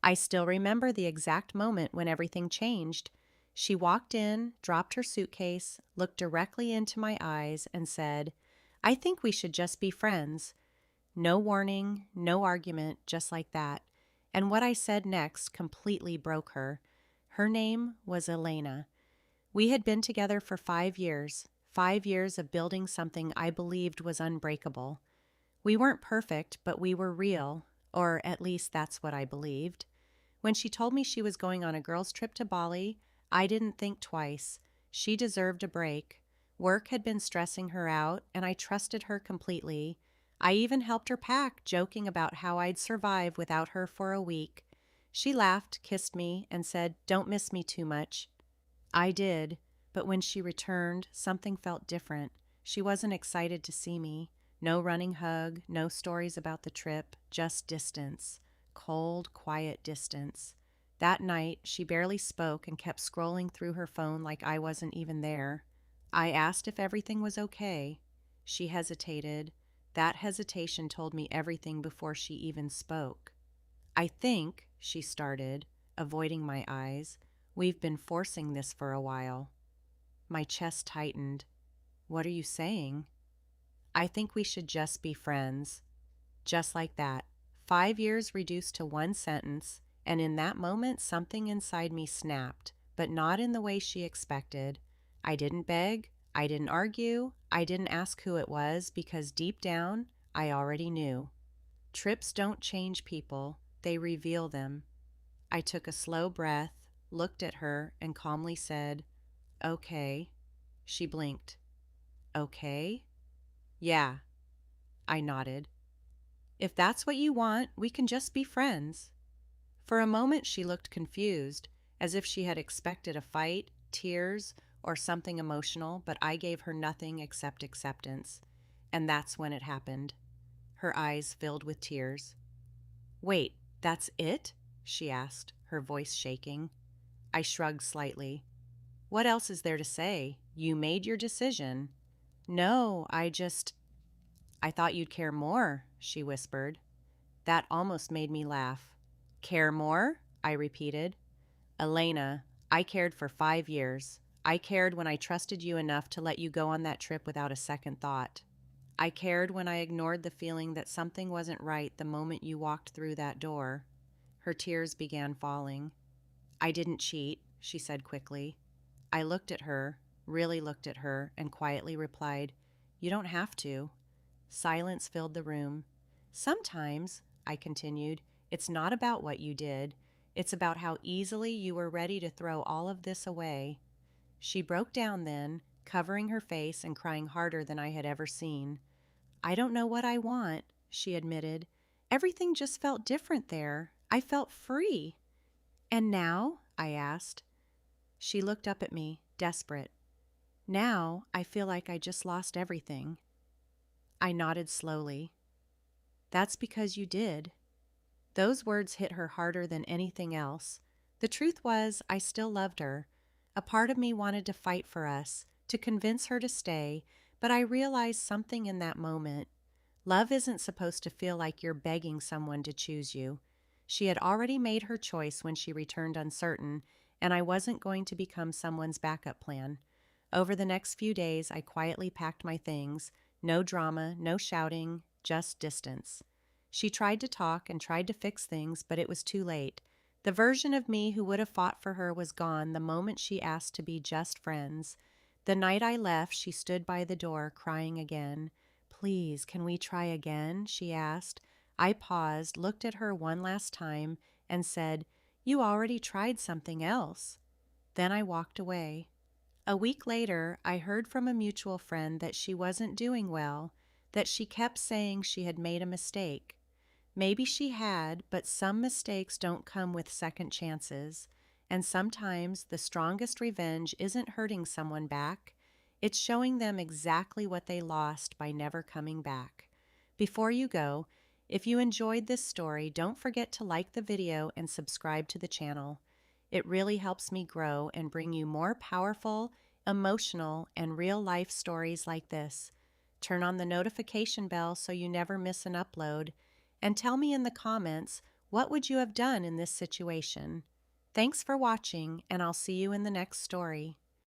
I still remember the exact moment when everything changed. She walked in, dropped her suitcase, looked directly into my eyes, and said, "I think we should just be friends." No warning, no argument, just like that. And what I said next completely broke her. Her name was Elena. We had been together for 5 years, 5 years of building something I believed was unbreakable. We weren't perfect, but we were real, or at least that's what I believed. When she told me she was going on a girls' trip to Bali, I didn't think twice. She deserved a break. Work had been stressing her out, and I trusted her completely. I even helped her pack, joking about how I'd survive without her for a week. She laughed, kissed me, and said, "Don't miss me too much." I did, but when she returned, something felt different. She wasn't excited to see me. No running hug, no stories about the trip, just distance. Cold, quiet distance. That night, she barely spoke and kept scrolling through her phone like I wasn't even there. I asked if everything was okay. She hesitated. That hesitation told me everything before she even spoke. "I think," she started, avoiding my eyes, "we've been forcing this for a while." My chest tightened. "What are you saying?" "I think we should just be friends." Just like that. 5 years reduced to one sentence, and in that moment something inside me snapped, but not in the way she expected. I didn't beg, I didn't argue, I didn't ask who it was, because deep down, I already knew. Trips don't change people, they reveal them. I took a slow breath, looked at her, and calmly said, "Okay." She blinked. "Okay?" "Yeah." I nodded. "If that's what you want, we can just be friends." For a moment she looked confused, as if she had expected a fight, tears, or something emotional, but I gave her nothing except acceptance. And that's when it happened. Her eyes filled with tears. "Wait, that's it?" she asked, her voice shaking. I shrugged slightly. "What else is there to say? You made your decision." "No, I thought you'd care more," she whispered. That almost made me laugh. "Care more?" I repeated. "Elena, I cared for 5 years. I cared when I trusted you enough to let you go on that trip without a second thought. I cared when I ignored the feeling that something wasn't right the moment you walked through that door." Her tears began falling. "I didn't cheat," she said quickly. I looked at her, really looked at her, and quietly replied, "You don't have to." Silence filled the room. "Sometimes," I continued, "it's not about what you did. It's about how easily you were ready to throw all of this away." She broke down then, covering her face and crying harder than I had ever seen. "I don't know what I want," she admitted. "Everything just felt different there. I felt free." "And now?" I asked. She looked up at me, desperate. "Now I feel like I just lost everything." I nodded slowly. "That's because you did." Those words hit her harder than anything else. The truth was, I still loved her. A part of me wanted to fight for us, to convince her to stay, but I realized something in that moment. Love isn't supposed to feel like you're begging someone to choose you. She had already made her choice when she returned uncertain, and I wasn't going to become someone's backup plan. Over the next few days, I quietly packed my things. No drama, no shouting, just distance. She tried to talk and tried to fix things, but it was too late. The version of me who would have fought for her was gone the moment she asked to be just friends. The night I left, she stood by the door, crying again. "Please, can we try again?" she asked. I paused, looked at her one last time, and said, "You already tried something else." Then I walked away. A week later, I heard from a mutual friend that she wasn't doing well, that she kept saying she had made a mistake. Maybe she had, but some mistakes don't come with second chances. And sometimes the strongest revenge isn't hurting someone back. It's showing them exactly what they lost by never coming back. Before you go, if you enjoyed this story, don't forget to like the video and subscribe to the channel. It really helps me grow and bring you more powerful, emotional, and real-life stories like this. Turn on the notification bell so you never miss an upload. And tell me in the comments, What would you have done in this situation? Thanks for watching, and I'll see you in the next story.